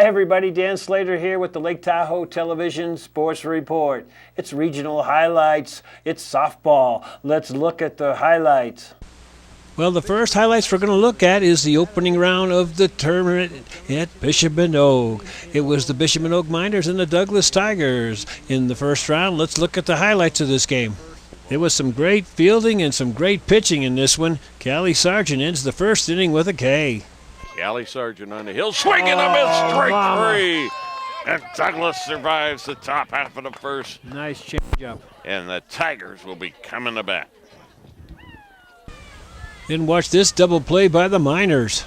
everybody, Dan Slater here with the Lake Tahoe Television Sports Report. It's regional highlights, it's softball. Let's look at the highlights. Well, the first highlights we're going to look at is the opening round of the tournament at Bishop Manogue. It was the Bishop Manogue Miners and the Douglas Tigers in the first round. Let's look at the highlights of this game. There was some great fielding and some great pitching in this one. Callie Sargent ends the first inning with a K. Callie Sargent on the hill, swinging a miss, strike three. And Douglas survives the top half of the first. Nice changeup. And the Tigers will be coming to bat. Then watch this double play by the Miners.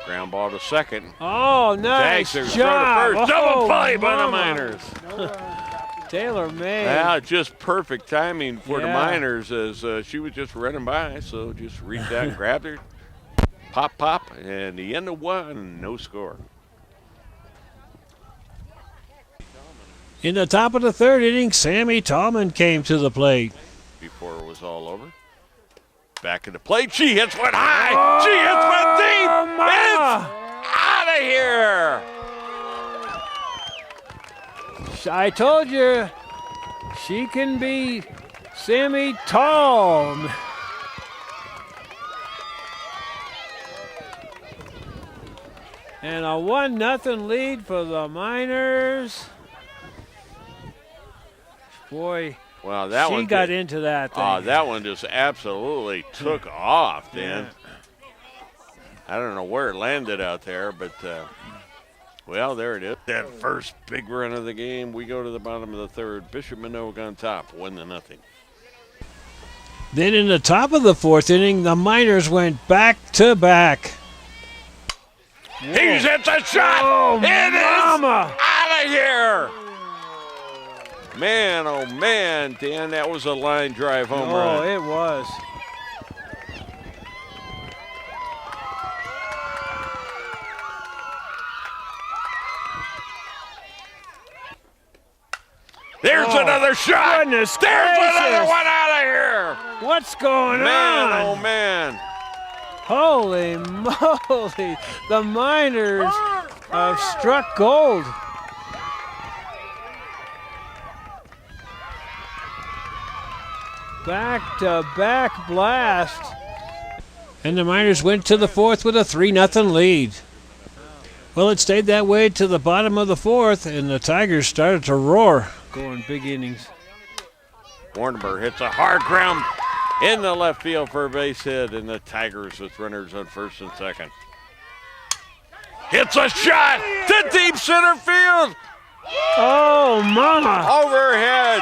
Ground ball to second. Oh, nice Tags job. To first. Double play by the Miners. Taylor made. Yeah, just perfect timing for the Miners as she was just running by, so just reached out and grabbed her. Pop, pop, and the end of one, no score. In the top of the third inning, Sammy Tallman came to the plate. Before it was all over. Back in the plate, she hits one high, she hits one deep, it's out of here. I told you, she can be Sammy Tallman. And a 1-0 lead for the Miners. Boy, well, that she one got into that thing. Oh, that one just absolutely took off, Dan. I don't know where it landed out there, but, well, there it is. That first big run of the game. We go to the bottom of the third. Bishop Manogue on top, 1-0. Then in the top of the fourth inning, the Miners went back-to-back. He hits a shot. Oh, it mama. Is out of here. Man, oh man, Dan, that was a line drive home run. Oh, it was. There's another shot. Goodness There's gracious. another one out of here. What's going on? Man, oh man. Holy moly. The Miners have struck gold. Back-to-back blast. And the Miners went to the fourth with a 3-0 lead. Well, it stayed that way to the bottom of the fourth, and the Tigers started to roar. Going big innings. Wardenberg hits a hard ground in the left field for a base hit, and the Tigers with runners on first and second. Hits a shot to deep center field. Oh, mama. Overhead.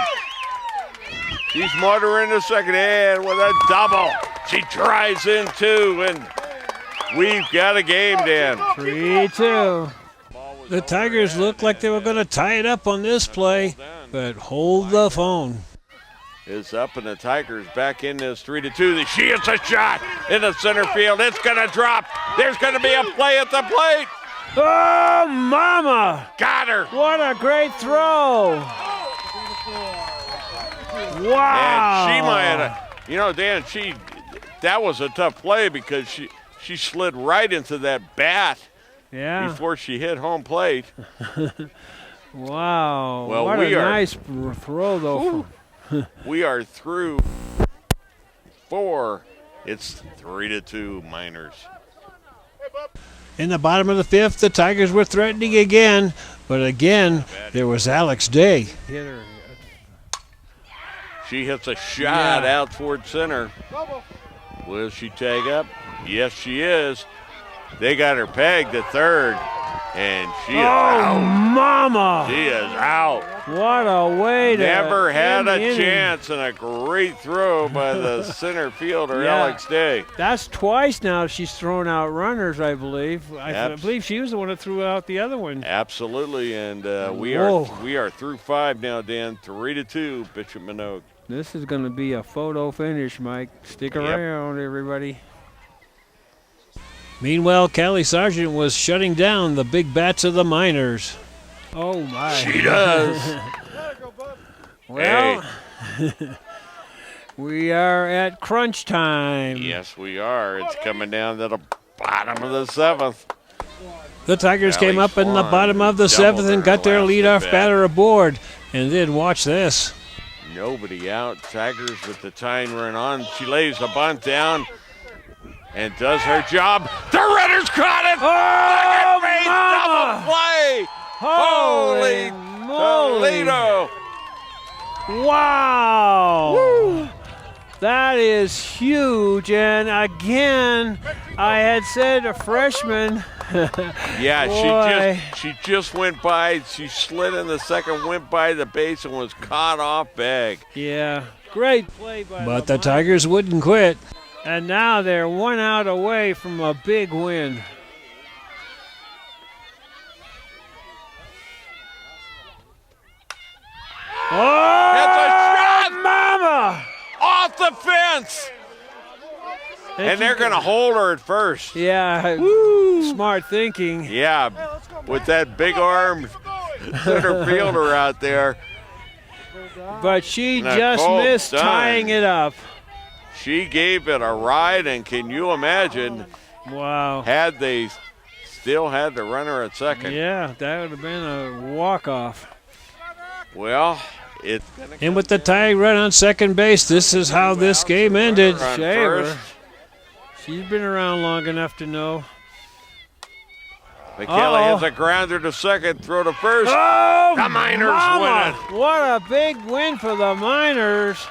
She's motoring the second hand with a double. She drives in two, and we've got a game, Dan. 3-2. The Tigers looked like they were going to tie it up on this play, but hold the phone. Is up, and the Tigers back in this 3-2. She hits a shot in the center field. It's going to drop. There's going to be a play at the plate. Oh, mama. Got her. What a great throw. Wow. And she might have, you know, Dan, that was a tough play because she slid right into that bat before she hit home plate. Wow. Well, what a nice throw, though. We are through 4. It's 3-2 Miners. In the bottom of the fifth, the Tigers were threatening again, but again, there was Alex Day. She hits a shot out toward center. Will she tag up? Yes, she is. They got her pegged at third, and she is out. Oh, mama! She is out. What a way to Never had a end the chance, and a great throw by the center fiilder, Alex Day. That's twice now she's thrown out runners, I believe. I believe she was the one that threw out the other one. Absolutely, and we are through 5 now, Dan. 3-2, Bishop Manogue. This is going to be a photo finish, Mike. Stick around, everybody. Meanwhile, Callie Sargent was shutting down the big bats of the Miners. Oh, my. She does. Well, we are at crunch time. Yes, we are. It's coming down to the bottom of the 7th. The Tigers Valley came up in the Farm bottom of the doubled seventh and their got their last leadoff at-bat. batter aboard. And then watch this. Nobody out. Tigers with the tying run on. She lays the bunt down and does her job. The runner's caught it. Oh, Second base, double play. Holy moly. Toledo. Wow. Woo. That is huge. And again, I had said a freshman. Yeah, Boy. she just went by. She slid in the second, went by the base, and was caught off bag. Yeah, great play by But the Tigers wouldn't quit. And now they're 1 out away from a big win. Oh, It's a shot mama! off the fence, and they're going to hold her at first. Yeah, smart thinking. Yeah, with that big armed center fielder out there. But she Nicole just missed Dunn. tying it up. She gave it a ride, and can you imagine, Wow. had they still had the runner at second? Yeah, that would have been a walk-off. Well, it's going to And with the tying run on second base, this is how this game ended. Runner on Shaver. first. She's been around long enough to know. McKelly has a grounder to second, throw to first. Oh, The Miners mama. win it. What a big win for the Miners.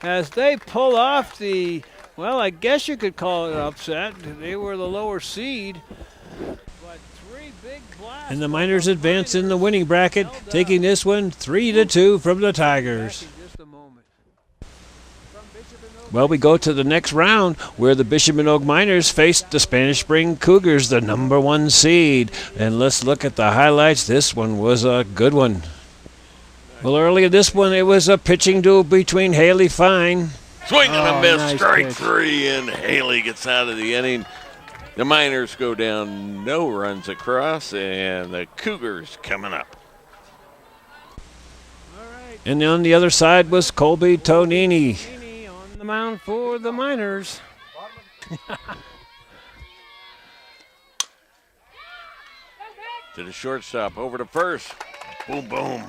As they pull off the, well, I guess you could call it upset. They were the lower seed. But 3 big blasts. And the Miners advance in the winning bracket, taking this one 3-2 from the Tigers. Well, we go to the next round where the Bishop and Oak Miners faced the Spanish Spring Cougars, the #1 seed. And let's look at the highlights. This one was a good one. Well, earlier this one, it was a pitching duel between Haley Fine. Swing and a miss, nice strike pitch. 3, and Haley gets out of the inning. The Miners go down, no runs across, and the Cougars coming up. And on the other side was Colby Tonini on the mound for the Miners. To the shortstop, over to first. Boom, boom.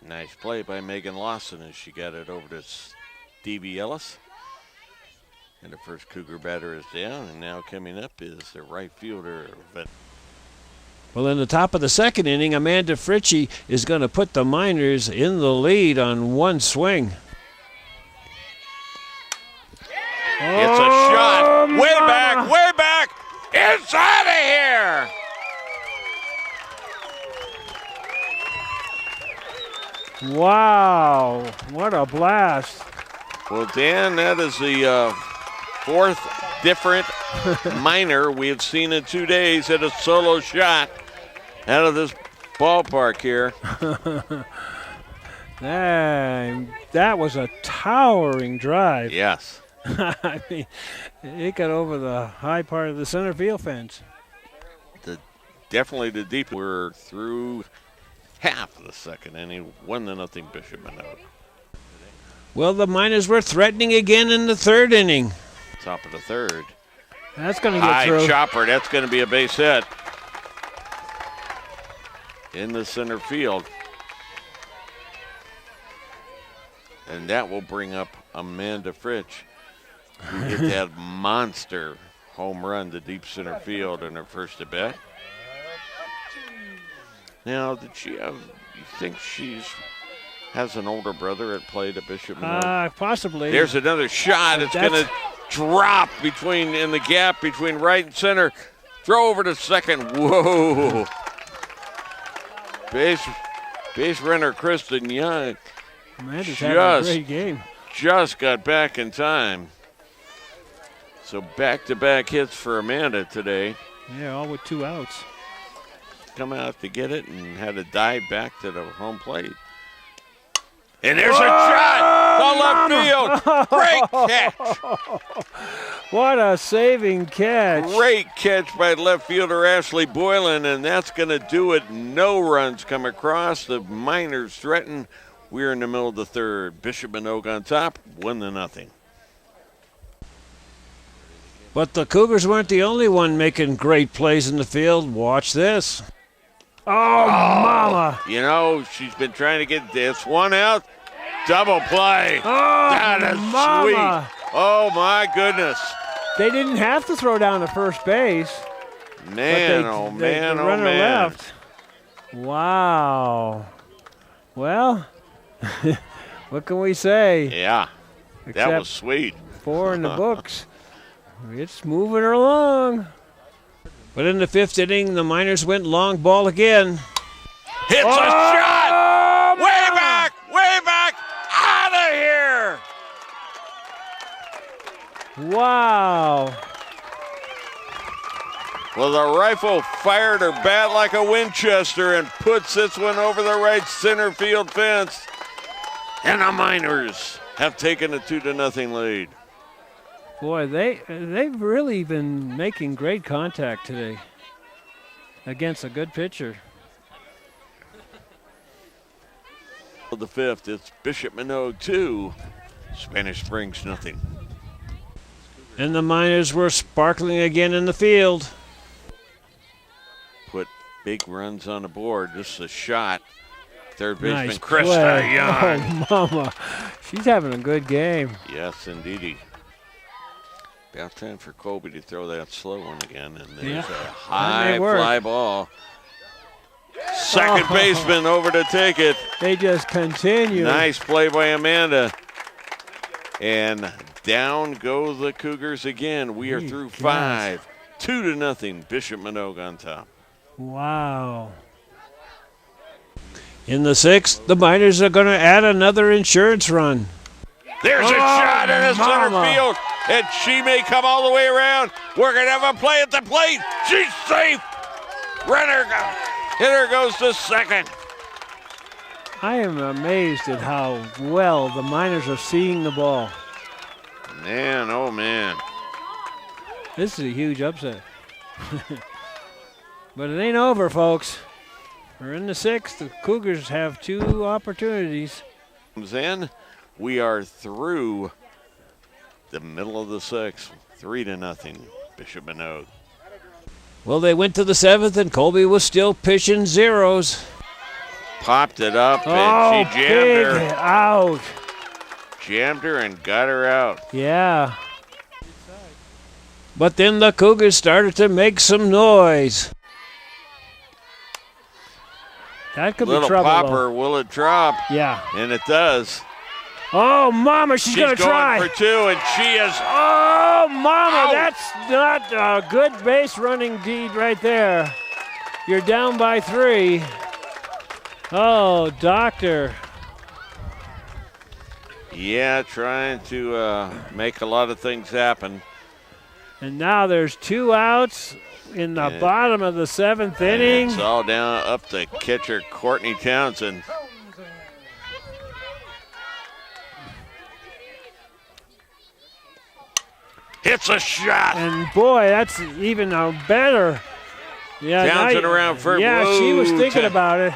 Nice play by Megan Lawson as she got it over to Stevie Ellis. And the first Cougar batter is down, and now coming up is the right fielder. Well, in the top of the second inning, Amanda Fritchie is going to put the Miners in the lead on one swing. It's a shot. Way back, way back. It's out of here. Wow, what a blast. Well, Dan, that is the fourth different minor we have seen in 2 days hit a solo shot out of this ballpark here. That was a towering drive. Yes. I mean, it got over the high part of the center field fence. Definitely the deep. We're through half of the second inning, 1-0 Bishop Minogue. Well, the Miners were threatening again in the third inning. Top of the third. That's going to get High through. chopper, that's going to be a base hit. In the center field. And that will bring up Amanda Fritch, who hit that monster home run to deep center field in her first at bat. Now, did she have, you think has an older brother that played at Bishop Minogue? Possibly. There's another shot. It's going to drop in the gap between right and center. Throw over to second. Whoa. Base runner Kristen Young Amanda's having a great game. just got back in time. So back-to-back hits for Amanda today. Yeah, all with 2 outs. Come out to get it and had to dive back to the home plate. And there's a shot to left field. Great catch. What a saving catch. Great catch by left fielder Ashley Boylan, and that's going to do it. No runs come across. The Miners threaten. We're in the middle of the third. Bishop Minogue on top, 1-0. But the Cougars weren't the only one making great plays in the field. Watch this. Oh, mama. You know, she's been trying to get this one out. Double play. Oh, that is mama. sweet. Oh, my goodness. They didn't have to throw down to first base. Man, the man. runner left. Wow. Well, what can we say? Yeah, that Except was sweet. 4 in the books. It's moving her along. But in the 5th inning, the Miners went long ball again. Hits a shot! Way back, out of here! Wow. Well, the rifle fired her bat like a Winchester and puts this one over the right center field fence. And the Miners have taken a 2-0 lead. Boy, they've really been making great contact today against a good pitcher. The 5th, it's Bishop Minogue 2, Spanish Springs nothing. And the Miners were sparkling again in the field. Put big runs on the board. This is a shot. Third baseman Nice Krista play. Young. Oh, mama. She's having a good game. Yes, indeedy. About time for Colby to throw that slow one again. And there's a high fly ball. Second baseman over to take it. They just continue. Nice play by Amanda. And down go the Cougars again. We are through 5. 2-0. Bishop Minogue on top. Wow. In the 6th, the Miners are going to add another insurance run. There's a shot in the center field, and she may come all the way around. We're going to have a play at the plate. She's safe. Hitter goes to second. I am amazed at how well the Miners are seeing the ball. Man, oh man. This is a huge upset. But it ain't over, folks. We're in the 6th. The Cougars have 2 opportunities. Then we are through the middle of the 6th. 3-0. Bishop Minogue. Well, they went to the 7th, and Colby was still pitching zeros. Popped it up, and she jammed her. Out. Jammed her and got her out. Yeah. But then the Cougars started to make some noise. That could Little be trouble. popper, will it drop? Yeah. And it does. Oh, mama, she's going to try. She's going for 2, and she is. Oh, mama, Ow. that's not a good base running deed right there. You're down by 3. Oh, doctor. Yeah, trying to make a lot of things happen. And now there's 2 outs in the bottom of the 7th inning. It's all down up to catcher Courtney Townsend. Hits a shot. And boy, that's even better. Yeah, Townsend around first. Yeah, Whoa, she was thinking about it.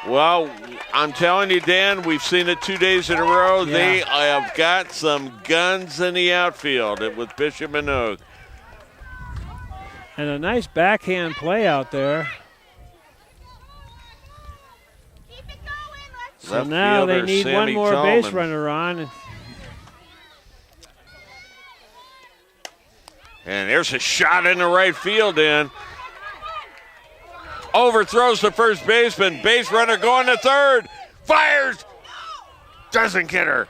Well, I'm telling you, Dan, we've seen it 2 days in a row. Yeah. They have got some guns in the outfield with Bishop Minogue. And a nice backhand play out there. So Left now they fielder need Sammy one more Tallman. base runner on. And there's a shot in the right field, Dan. Overthrows the first baseman. Base runner going to third. Fires. Doesn't get her.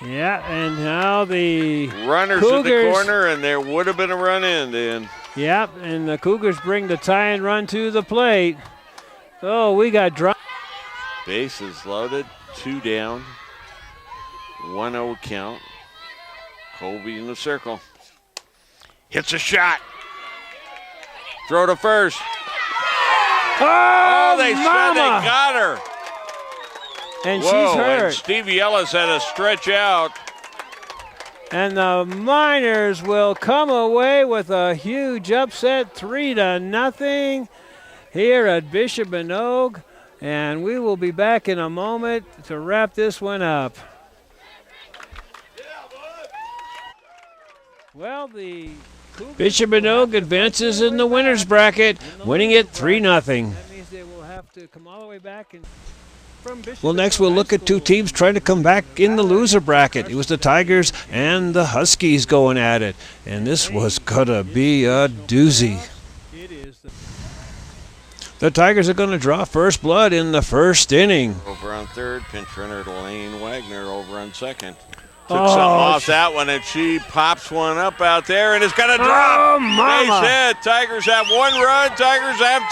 Yeah, and now the Runners Cougars, in the corner, and there would have been a run in, Dan. Yep, and the Cougars bring the tie-in run to the plate. Oh, we got drop. Bases loaded. 2 down. 1-0 count. Colby in the circle. Hits a shot. Throw to first. Oh, They said they got her. And Whoa, she's hurt. and Stevie Ellis had to stretch out. And the Miners will come away with a huge upset, 3-0 here at Bishop Minogue. And we will be back in a moment to wrap this one up. Well, the Bishop Minogue advances in the winners bracket, winning it 3-0. That means they will have to come all the way back. Well, next we'll look at two teams trying to come back in the loser bracket. It was the Tigers and the Huskies going at it, and this was gonna be a doozy. The Tigers are going to draw first blood in the first inning. Over on third, pinch runner Lane Wagner over on second. Took something off that one, and she pops one up out there, and it's going to drop. Oh, mama. Base hit. Tigers have 1 run. Tigers have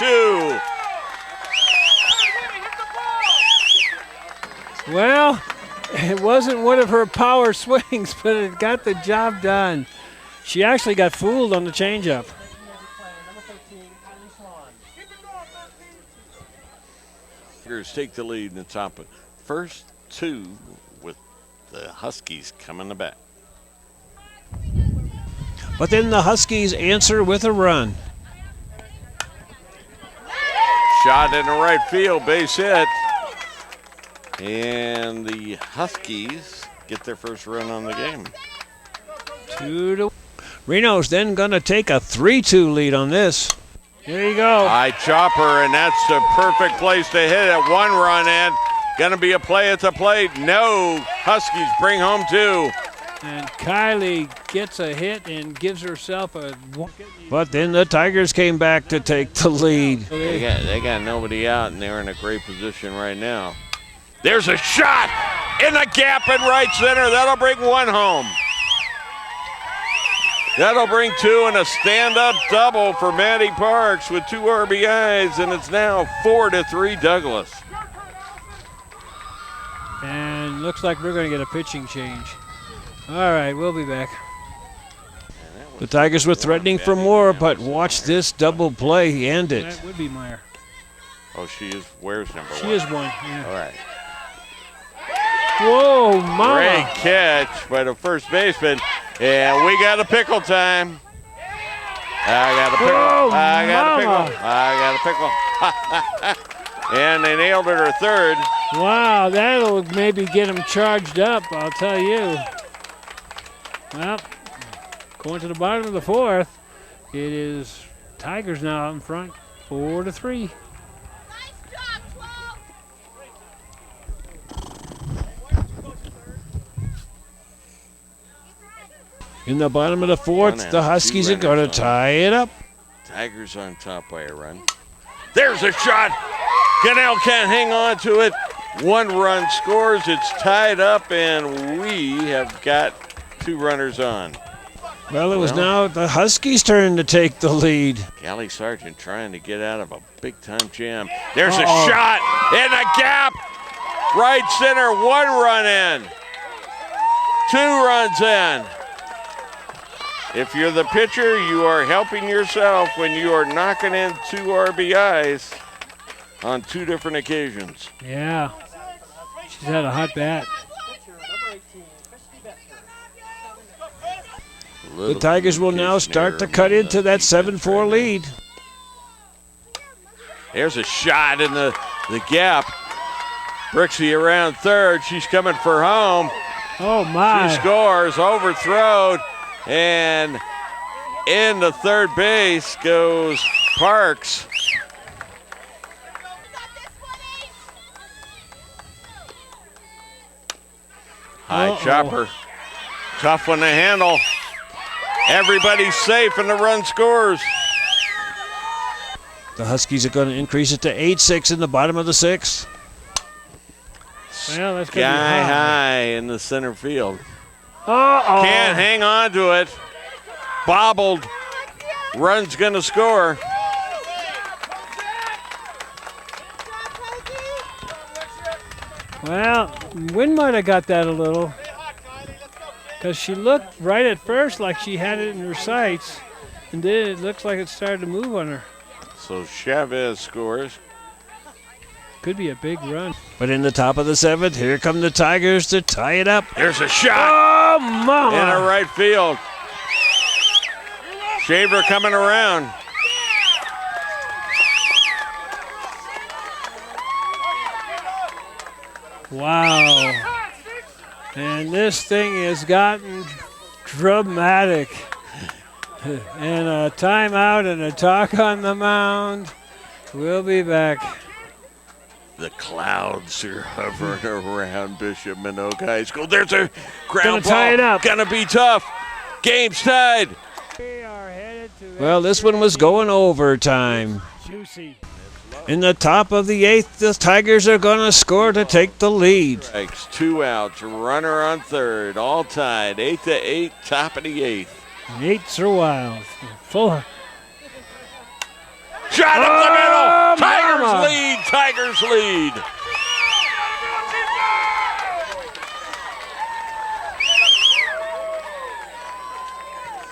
2. Well, it wasn't one of her power swings, but it got the job done. She actually got fooled on the changeup. Tigers take the lead in the top of first 2 with the Huskies coming to bat. But then the Huskies answer with a run. Shot in the right field, base hit. And the Huskies get their first run on the game. 2-1. Reno's then going to take a 3-2 lead on this. There you go. High chopper, and that's the perfect place to hit it. 1 run in. Going to be a play at the plate. No. Huskies bring home 2. And Kylie gets a hit and gives herself a... But then the Tigers came back to take the lead. They got nobody out, and they're in a great position right now. There's a shot in the gap in right center. That'll bring 1 home. That'll bring 2 and a stand-up double for Maddie Parks with 2 RBIs, and it's now 4-3 Douglas. And looks like we're going to get a pitching change. All right, we'll be back. The Tigers were threatening for more, but watch this double play end it. That would be Meyer. Oh, she is. Where's number 1? She is 1, yeah. All right. Whoa, mama. Great catch by the first baseman. And we got a pickle time. I got a pickle. Whoa, I got mama. a pickle. I got a pickle. And they nailed it her third. Wow, that'll maybe get them charged up, I'll tell you. Well, going to the bottom of the 4th, it is Tigers now out in front, 4-3. In the bottom of the 4th, the Huskies are going to tie it up. Tigers on top by a run. There's a shot. Cannell can't hang on to it. 1 run scores. It's tied up, and we have got 2 runners on. Well, it was now the Huskies' turn to take the lead. Callie Sargent trying to get out of a big-time jam. There's a shot in the gap. Right center, 1 run in. 2 runs in. If you're the pitcher, you are helping yourself when you are knocking in 2 RBIs on 2 different occasions. Yeah, she's had a hot bat. The Tigers will now start to cut into that 7-4 lead. There's a shot in the gap. Brixie around third. She's coming for home. Oh, my. She scores, overthrown. And into third base goes Parks. High chopper. Tough one to handle. Everybody's safe and the run scores. The Huskies are going to increase it to 8-6 in the bottom of the 6th. Well, that's going to be Sky high in the center field. Uh-oh. Can't hang on to it. Bobbled. Run's going to score. Well, Wynn might have got that a little, because she looked right at first like she had it in her sights, and then it looks like it started to move on her. So Chavez scores. Could be a big run. But in the top of the 7th, here come the Tigers to tie it up. There's a shot. Oh, mama. In a right field. Shaver coming around. Wow. And this thing has gotten dramatic. And a timeout and a talk on the mound. We'll be back. The clouds are hovering around Bishop Minogue High School. There's a ground ball. Tie it up. Gonna be tough. Game's tied. We are headed to well, this one was going overtime. Juicy. In the top of the 8th, the Tigers are going to score to take the lead. Strikes, 2 outs, runner on third, all tied, 8-8, top of the 8th. Eights are wild. Full. Shot up the middle. Tigers mama. lead. Tigers lead.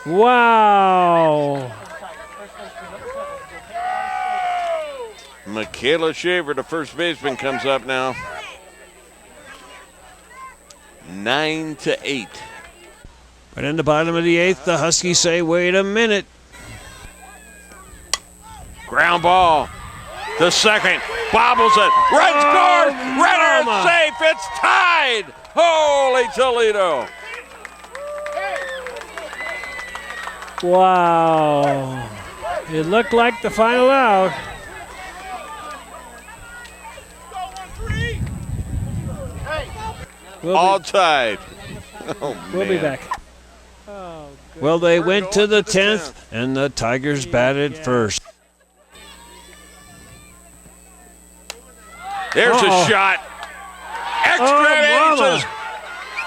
Wow. Michaela Shaver, the first baseman, comes up now. 9-8. But in the bottom of the 8th, the Huskies say, wait a minute. Ground ball. The second. Bobbles it. Run scores. Runner is safe. It's tied. Holy Toledo. Wow. It looked like the final out. All tied. Oh, We'll be man. back. Well, they went to the 10th, and the Tigers batted first. There's a shot. Extra bases.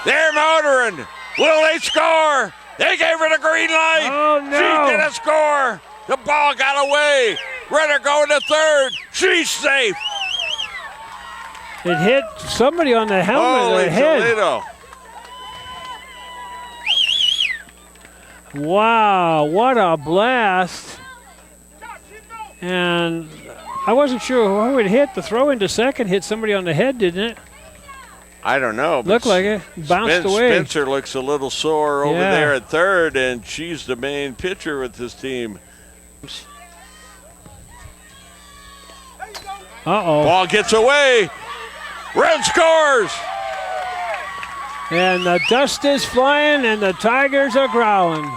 They're motoring. Will they score? They gave her the green light. Oh, no. She didn't score. The ball got away. Runner going to third. She's safe. It hit somebody on the helmet or Holy the head. Toledo. Wow, what a blast. And I wasn't sure who it hit. The throw into second hit somebody on the head, didn't it? I don't know. but Looked like it. Bounced away. Spencer looks a little sore over there at third, and she's the main pitcher with this team. Uh-oh. Ball gets away. Red scores. And the dust is flying, and the Tigers are growling.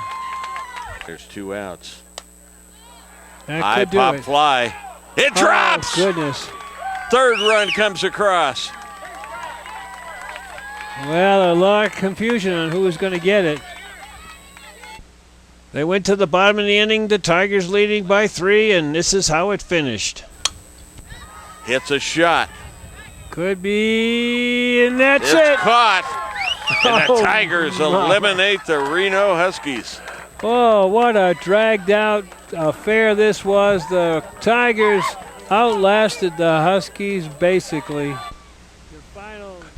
There's 2 outs. That High could do pop it. fly. It drops. Oh, goodness. Third run comes across. Well, a lot of confusion on who was going to get it. They went to the bottom of the inning, the Tigers leading by 3, and this is how it finished. Hits a shot. Could be, and that's It's it. caught. And the Tigers mama. eliminate the Reno Huskies. Oh, what a dragged out affair this was. The Tigers outlasted the Huskies basically.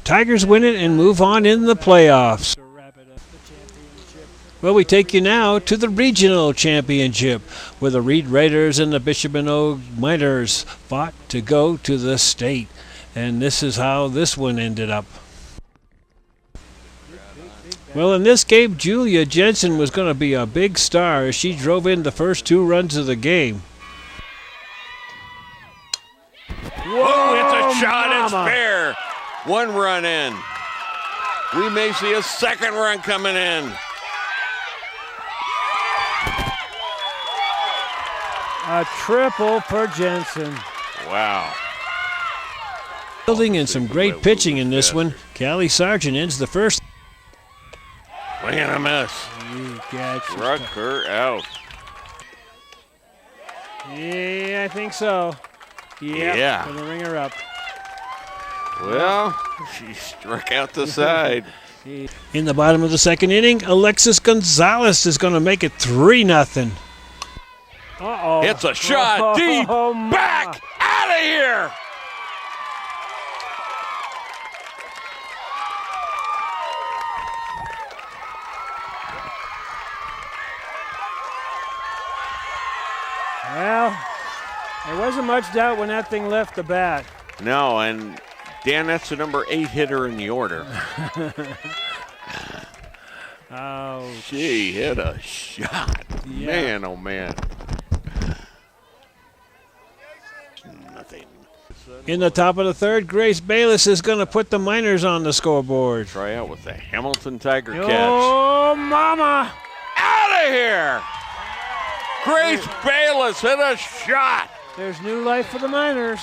Tigers win it and move on in the playoffs. Well, we take you now to the regional championship, where the Reed Raiders and the Bishop Minogue Miners fought to go to the state. And this is how this one ended up. Well, in this game, Julia Jensen was going to be a big star as she drove in the first 2 runs of the game. Whoa, it's a shot. It's fair. 1 run in. We may see a second run coming in. A triple for Jensen. Wow. Building and some great pitching in this one. Callie Sargent ends the first. Swing and a miss. Struck her out. Yeah, I think so. Yeah. Gonna ring her up. Well, she struck out the side. In the bottom of the second inning, Alexis Gonzalez is going to make it 3-0. Uh-oh. It's a shot deep. my. Back out of here. Well, there wasn't much doubt when that thing left the bat. No, and Dan, that's the number 8 hitter in the order. Oh, She hit a shot. Yeah. Man, oh man. Nothing. in the top of the third, Grace Bayless is going to put the Miners on the scoreboard. Try out with the Hamilton Tiger Cats. Oh, mama! Out out of here. Grace Bayless hit a shot. There's new life for the Miners.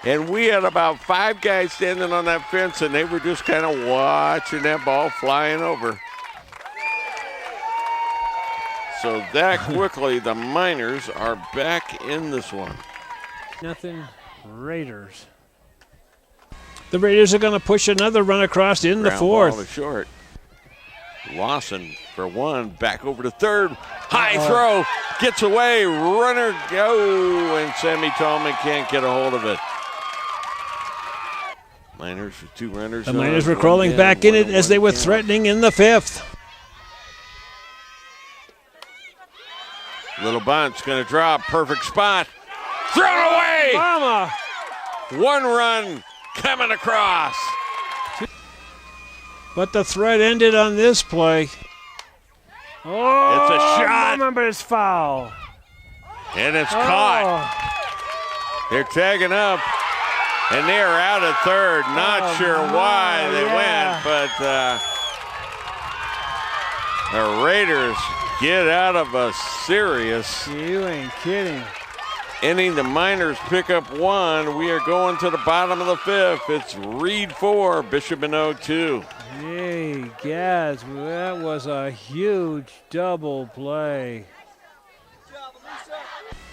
And we had about 5 guys standing on that fence, and they were just kind of watching that ball flying over. So that quickly, the Miners are back in this one. Nothing Raiders. The Raiders are going to push another run across in the Ground ball to fourth. short. Lawson for one, back over to third. High throw, gets away, runner go, and Sammy Tallman can't get a hold of it. Miners with 2 runners. The Miners were crawling back in it as they were threatening in the fifth. Little bunt's going to drop, perfect spot. Thrown away! Mama! 1 run coming across. But the threat ended on this play. Oh, It's a shot. Mama, but it's foul. And it's caught. They're tagging up, and they are out at third. Not sure why they went, but the Raiders get out of a serious You ain't kidding. inning. The Miners pick up 1. We are going to the bottom of the 5th. It's Reed 4, Bishop Minogue 2. Hey, guys, that was a huge double play.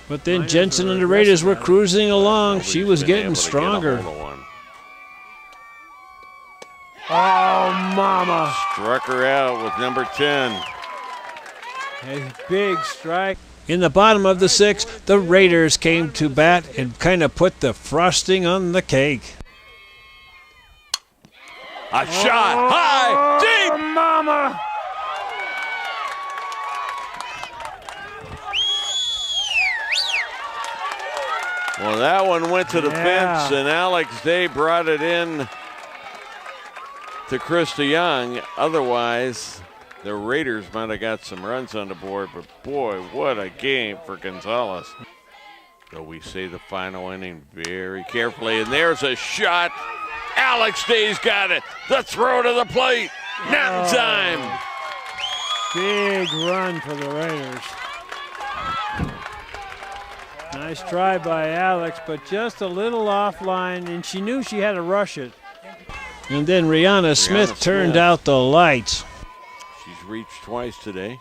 But then Jensen and the Raiders were cruising along. She was getting stronger. Oh, Mama. Struck her out with number 10. A big strike. In the bottom of the 6th, the Raiders came to bat and kind of put the frosting on the cake. A shot, high, deep. Mama. Well, that one went to the fence, and Alex Day brought it in to Krista Young. Otherwise, the Raiders might have got some runs on the board, but boy, what a game for Gonzalez. So we say the final inning very carefully, and there's a shot. Alex Day's got it. The throw to the plate. Not in time. Big run for the Raiders. Nice try by Alex, but just a little offline, and she knew she had to rush it. And then Rihanna Smith turned out the lights. She's reached twice today.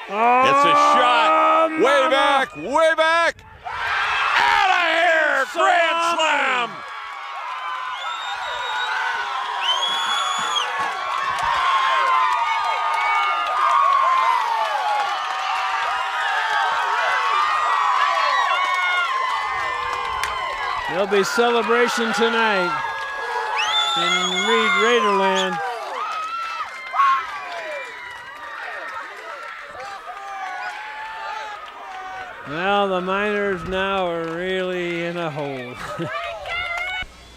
Oh, It's a shot. Way back, way back. Out of here. Grand slam. There'll be celebration tonight in Raiderland. Well, the Miners now are really in a hole.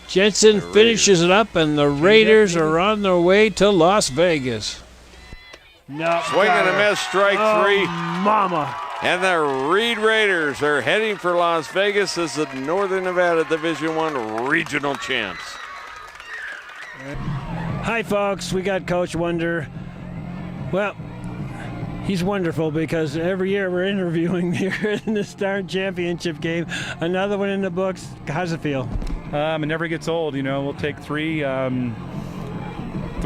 Jensen finishes it up, and the Raiders are on their way to Las Vegas. No, Swing and a miss, strike 3. Mama. And the Reed Raiders are heading for Las Vegas as the Northern Nevada Division I regional champs. Hi, folks. We got Coach Wonder. Well, he's wonderful because every year we're interviewing here in the Star Championship game. Another one in the books. How's it feel? It never gets old. You know, we'll take 3.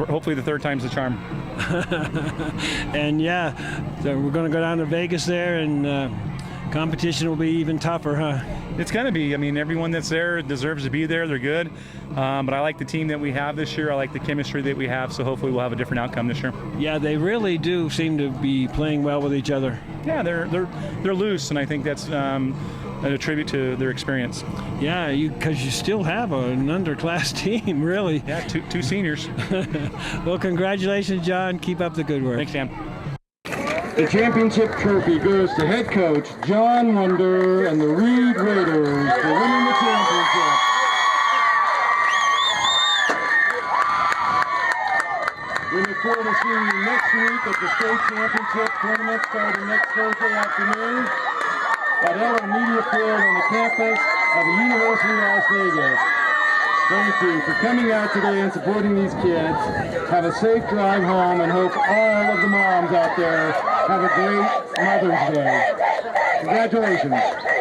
Hopefully the 3rd time's the charm. And yeah, so we're going to go down to Vegas there, and competition will be even tougher, huh? It's going to be. I mean, everyone that's there deserves to be there. They're good. But I like the team that we have this year. I like the chemistry that we have, so hopefully we'll have a different outcome this year. Yeah, they really do seem to be playing well with each other. Yeah, they're loose, and I think that's a tribute to their experience. Yeah, because you still have an underclass team, really. Yeah, two seniors. Well, congratulations, John. Keep up the good work. Thanks, Sam. The championship trophy goes to head coach John Wonder and the Reed Raiders for winning the championship. We look forward to seeing you next week at the state championship tournament starting next Thursday afternoon at Eller Media Field on the campus of the University of Las Vegas. Thank you for coming out today and supporting these kids. Have a safe drive home and hope all of the moms out there have a great Mother's Day. Congratulations.